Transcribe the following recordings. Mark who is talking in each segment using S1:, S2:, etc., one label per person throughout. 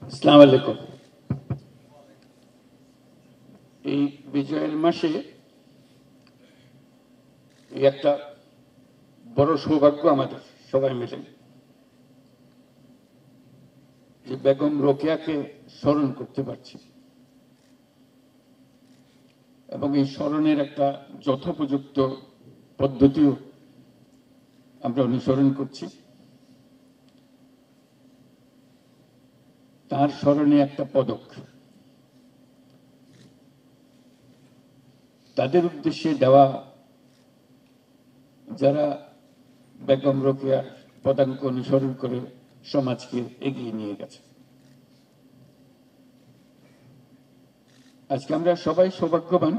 S1: আসসালামু আলাইকুম। এই বিজয়ের মাসে একটা বড় সৌভাগ্য আমাদের সবাই মিলে যে বেগম রোকেয়াকে স্মরণ করতে পারছি, এবং এই স্মরণের একটা যথোপযুক্ত পদ্ধতিও আমরা অনুসরণ করছি। তার স্মরণে একটা পদক তাদের উদ্দেশ্যে দেওয়া যারা বেগম রোকেয়ার পদাঙ্ক অনুসরণ করে সমাজকে এগিয়ে নিয়ে গেছে। আজকে আমরা সবাই সৌভাগ্যবান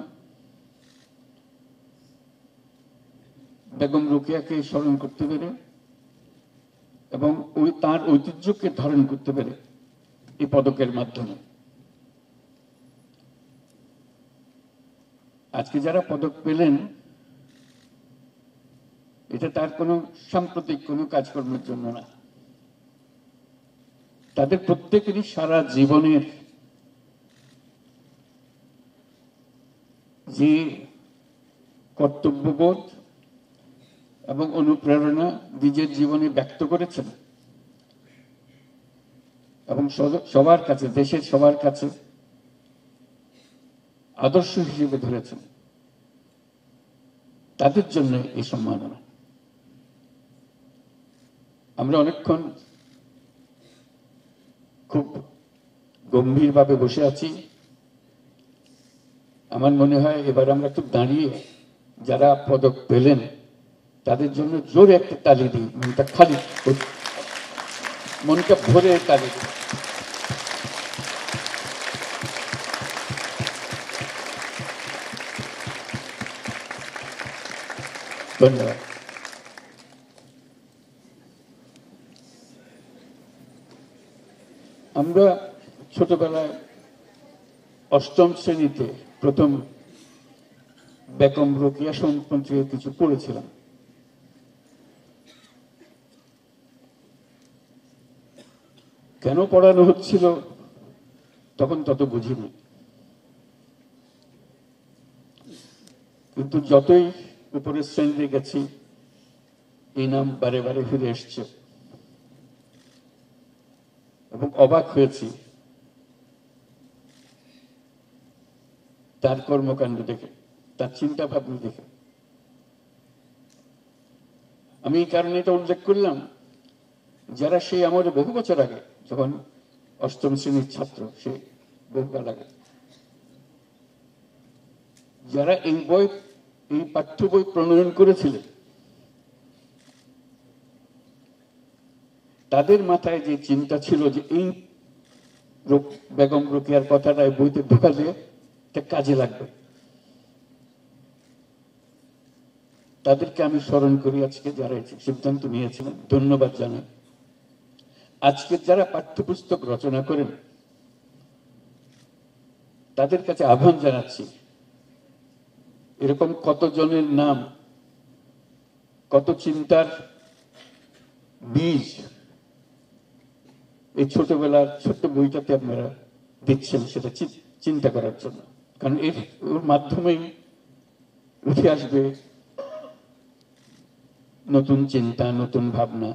S1: বেগম রোকেয়াকে স্মরণ করতে পেরে এবং তার ঐতিহ্যকে ধারণ করতে পেরে এই পদকের মাধ্যমে। আজকে যারা পদক পেলেন, এটা তার কোনো সাম্প্রতিক কোনো কাজকর্মের জন্য না, তাদের প্রত্যেকেরই সারা জীবনের যে কর্তব্যবোধ এবং অনুপ্রেরণা নিজের জীবনে ব্যক্ত করেছেন এবং সবার কাছে, দেশের সবার কাছে আদর্শ হিসেবে ধরেছেন, তাদের জন্য এই সম্মাননা। আমরা অনেকক্ষণ খুব গম্ভীরভাবে বসে আছি। আমার মনে হয় এবার আমরা একটু দাঁড়িয়ে যারা পদক পেলেন তাদের জন্য জোরে একটা তালি দিই, মনটা খালি, মনটা ভরে তালি দিই। ধন্যবাদ। আমরা ছোটবেলায় অষ্টম শ্রেণীতে প্রথম বেগম রোকেয়া সম্পর্কে কিছু পড়েছিলাম। কেন পড়ানো হচ্ছিল তখন তত বুঝিনি, কিন্তু যতই উপরের শ্রেণীতে গেছি এই নাম বারে বারে ফিরে এসছে এবং অবাক হয়েছি তার কর্মকাণ্ড দেখে, তার চিন্তা ভাবনা দেখে। আমি এই কারণে এটা উল্লেখ করলাম, যারা সেই আমাদের বহু বছর আগে, যখন অষ্টম শ্রেণীর ছাত্র, সে বহুকাল আগে, যারা এই পাঠ্য বই প্রণয়ন করেছিলেন, তাদের মাথায় যে চিন্তা ছিল যে এই বেগম রোকেয়ার কথাটা বইতে ঢোকালে এটা কাজে লাগবে, তাদেরকে আমি স্মরণ করি। আজকে যারা সিদ্ধান্ত নিয়েছিলেন ধন্যবাদ জানাই। আজকে যারা পাঠ্যপুস্তক রচনা করেন তাদের কাছে আহ্বান জানাচ্ছি, এরকম কতজনের নাম, কত চিন্তার বীজ এই ছোটবেলার ছোট্ট বইটাতে আপনারা দিচ্ছেন, সেটা চিন্তা করার জন্য। কারণ ওর মাধ্যমেই উঠে আসবে নতুন চিন্তা, নতুন ভাবনা।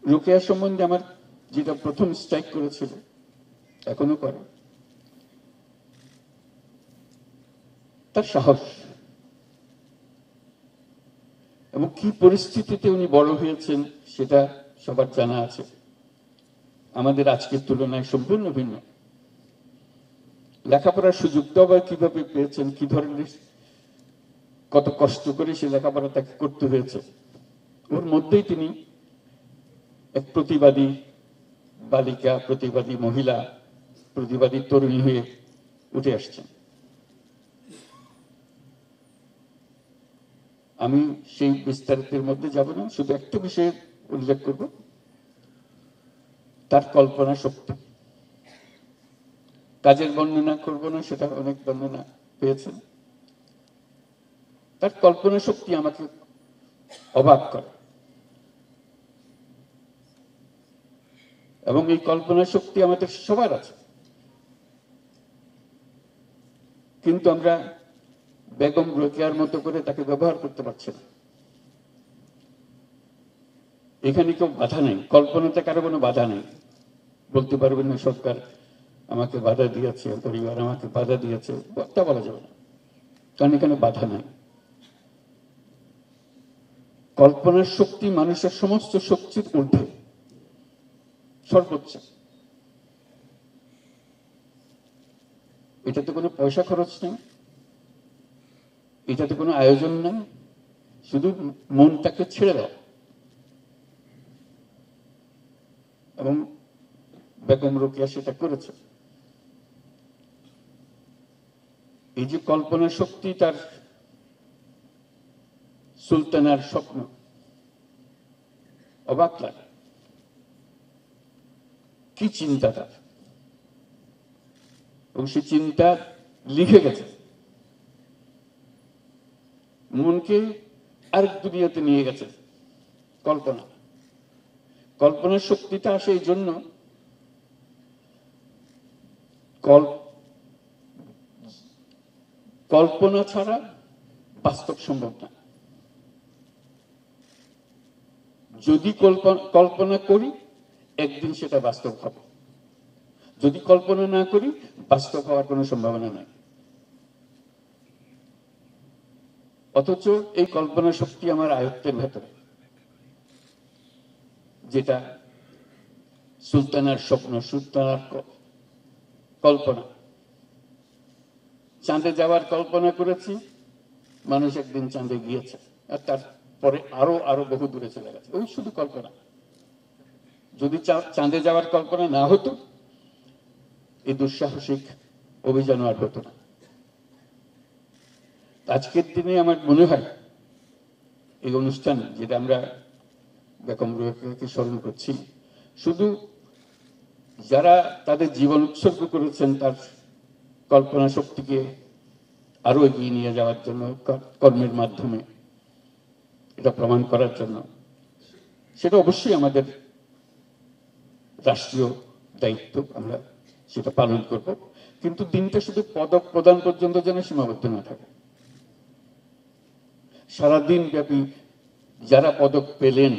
S1: রোকেয়া সম্বন্ধে আমার যেটা প্রথম স্ট্রাইক করেছিল, এখনো করে, তার সাহস এবং কি পরিস্থিতিতে উনি বড় হয়েছেন সেটা সবার জানা আছে। আমাদের আজকের তুলনায় সম্পূর্ণ ভিন্ন। লেখাপড়ার সুযোগটাও আবার কিভাবে পেয়েছেন, কি ধরনের, কত কষ্ট করে সে লেখাপড়া তাকে করতে হয়েছে। ওর মধ্যেই তিনি এক প্রতিবাদী বালিকা, প্রতিবাদী মহিলা, প্রতিবাদী তরুণী হয়ে উঠে আসছেন। আমি সেই বিস্তারিতের মধ্যে যাব না, শুধু একটা বিষয়ে উল্লেখ করব, তার কল্পনা শক্তি। কাজের বর্ণনা করব না, সেটা অনেক বর্ণনা পেয়েছেন। তার কল্পনা শক্তি আমাকে অবাক করে। এবং এই কল্পনা শক্তি আমাদের সবার আছে, কিন্তু আমরা বেগম রোকেয়ার মতো করে তাকে ব্যবহার করতে পারছি না। এখানে কেউ বাধা নেই, কল্পনাতে কারো কোনো বাধা নেই। বলতে পারবেন না সরকার আমাকে বাধা দিয়েছে, পরিবার আমাকে বাধা দিয়েছে, তা বলা যাবে না, কারণ এখানে বাধা নাই। কল্পনার শক্তি মানুষের সমস্ত শক্তির ঊর্ধ্বে, সর্বোচ্চ। এটাতে কোনো পয়সা খরচ নেই, এটাতে কোনো আয়োজন নেই, শুধু মনটাকে ছেড়ে দাও। এবং বেগম রোকেয়া সেটা করেছে। এই যে কল্পনা শক্তি, তার সুলতানার স্বপ্ন, অবাক লাগে, কি চিন্তা তার, এবং সে চিন্তা লিখে গেছে, মনকে আরেক দুনিয়াতে নিয়ে গেছে। কল্পনা, কল্পনার শক্তিটা আসে এই জন্য, কল্পনা ছাড়া বাস্তব সম্ভব না। যদি কল্পনা করি একদিন সেটা বাস্তব হবে, যদি কল্পনা না করি বাস্তব হওয়ার কোনো সম্ভাবনা নাই। অথচ এই কল্পনা শক্তি আমার আয়ত্তের ভেতরে, যেটা সুলতানার স্বপ্ন, সুলতানার কল্পনা। চাঁদে যাওয়ার কল্পনা করেছি, মানুষ একদিন চাঁদে গিয়েছে, আর তারপরে আরো আরো বহু দূরে চলে গেছে। ওই শুধু কল্পনা। যদি চাঁদে যাওয়ার কল্পনা না হতো, এই দুঃসাহসিক অভিযান আর হতো না। আজকের দিনে আমার মনে হয় এই অনুষ্ঠান, যেটা আমরা বেগম রোকেয়াকে স্মরণ করছি, শুধু যারা তাদের জীবন উৎসর্গ করেছেন তার কল্পনা শক্তিকে আরো এগিয়ে নিয়ে যাওয়ার জন্য, কর্মের মাধ্যমে এটা প্রমাণ করার জন্য, সেটা অবশ্যই আমাদের রাষ্ট্রীয় দায়িত্ব, আমরা সেটা পালন করব। কিন্তু দিনটা শুধু পদক প্রদান পর্যন্ত যেন সীমাবদ্ধ না থাকে। সারাদিন ব্যাপী যারা পদক পেলেন,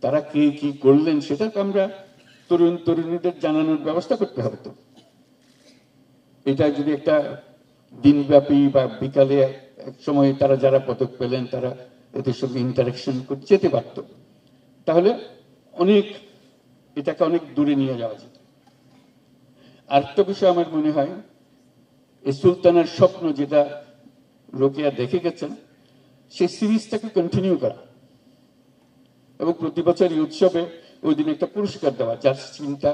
S1: তারা কে কি করলেন, সেটাকে আমরা তরুণ তরুণীদের জানানোর ব্যবস্থা করতে হবে। তো এটা যদি একটা দিনব্যাপী বা বিকালে এক সময় তারা যারা পদক পেলেন তারা এদের সঙ্গে ইন্টারাকশন করতে যেতে পারত, তাহলে এটাকে অনেক দূরে নিয়ে যাওয়া যেত। আরেকটা বিষয় আমার মনে হয়, এই সুলতানার স্বপ্ন যেটা রোকেয়া দেখে গেছেন, সেই সিরিজটাকে কন্টিনিউ করা, এবং প্রতি বছর এই উৎসবে ওই দিন একটা পুরস্কার দেওয়া, যার চিন্তা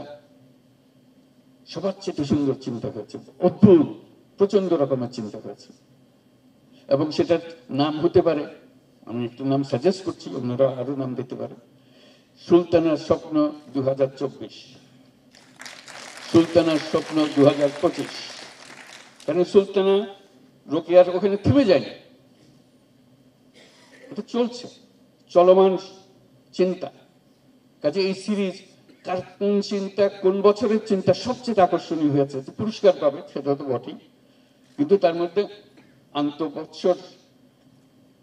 S1: সবার চেয়ে সুন্দর চিন্তা হয়েছে, অদ্ভুত প্রচন্ড রকমের চিন্তা হয়েছে। এবং সেটার নাম হতে পারে, আমি একটু নাম সাজেস্ট করছি, অন্যরা আরো নাম দিতে পারে, সুলতানার স্বপ্ন 2024, সুলতানার স্বপ্ন 2025। কারণ সুলতানা রোকেয়ার ওখানে থেমে যায়নি, এটা চলছে, চলমান চিন্তা। কাজে এই সিরিজ কার কোন চিন্তা, কোন বছরের চিন্তা সবচেয়ে আকর্ষণীয় হয়েছে, পুরস্কার পাবে সেটা তো বটেই, কিন্তু তার মধ্যে আন্তঃবৎসর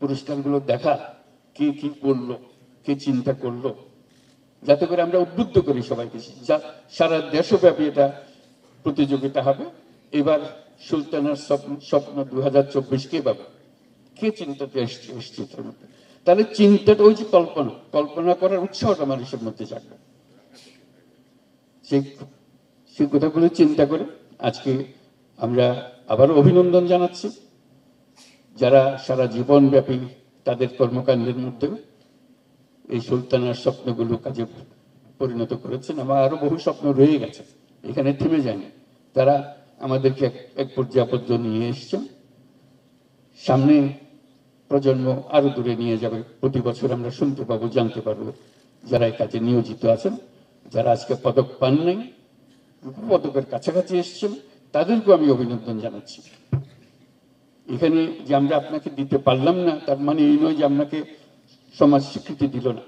S1: পুরস্কারগুলো দেখা, কে কি করলো, কে চিন্তা করলো, যাতে করে আমরা উদ্বুদ্ধ করি সবাইকে। যা সারা দেশব্যাপী এটা প্রতিযোগিতা হবে। এবার সুলতানার স্বপ্ন 2024 কে পাবে, কে চিন্তাতে এসছে তার মধ্যে, তাহলে চিন্তাটা ওই যে কল্পনা করার উৎসাহটা মানুষের মধ্যে জাগবে। সেই কথাগুলো চিন্তা করে আজকে আমরা আবারও অভিনন্দন জানাচ্ছি যারা সারা জীবন ব্যাপী তাদের কর্মকাণ্ডের মধ্যে এই সুলতানার স্বপ্নগুলো কাজে পরিণত করেছেন। আমার আরো বহু স্বপ্ন রয়ে গেছে, এখানে থেমে যায়নি। তারা আমাদেরকে এক পর্যায় পর্যন্ত নিয়ে এসছেন, সামনে প্রজন্ম আরো দূরে নিয়ে যাবে। প্রতি বছর আমরা শুনতে পাবো, জানতে পারবো যারা এই কাজে নিয়োজিত আছেন, যারা আজকে পদক পান নাই, পদকের কাছাকাছি এসছেন, তাদেরকেও আমি অভিনন্দন জানাচ্ছি। এখানে যে আমরা আপনাকে দিতে পারলাম না, তার মানে এই নয় যে আপনাকে সমাজ স্বীকৃতি দিল না।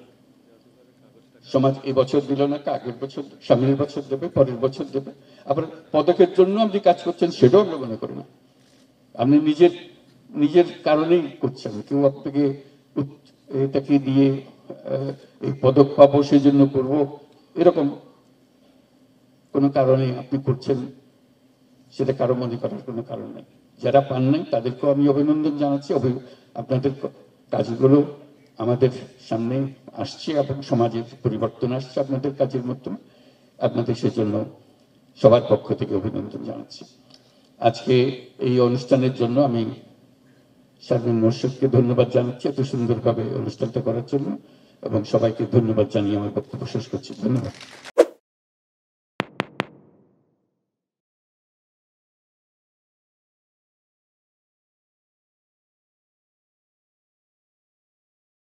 S1: সমাজ এবছর দিল না, আগের বছর, সামনের বছর দেবে, পরের বছর দেবে। আবার পদকের জন্য আপনি কাজ করছেন সেটাও আমরা মনে করি না। আপনি নিজের নিজের কারণেই করছেন, কেউ আপনাকে এটাকে দিয়ে এই পদক পাবো সেই জন্য করবো এরকম কোনো কারণে আপনি করছেন, সেটা কারো মনে করার কোনো কারণ নেই। যারা পান নাই তাদেরকেও আমি অভিনন্দন জানাচ্ছি। আপনাদের কাজগুলো আমাদের সামনে আসছে এবং সমাজের পরিবর্তন আসছে আপনাদের কাজের মাধ্যমে। আপনাদের সেজন্য সবার পক্ষ থেকে অভিনন্দন জানাচ্ছি। আজকে এই অনুষ্ঠানের জন্য আমি শারমিন মোর্শেদকে ধন্যবাদ জানাচ্ছি এত সুন্দরভাবে অনুষ্ঠানটা করার জন্য, এবং সবাইকে ধন্যবাদ জানিয়ে আমার বক্তব্য শেষ করছি। ধন্যবাদ।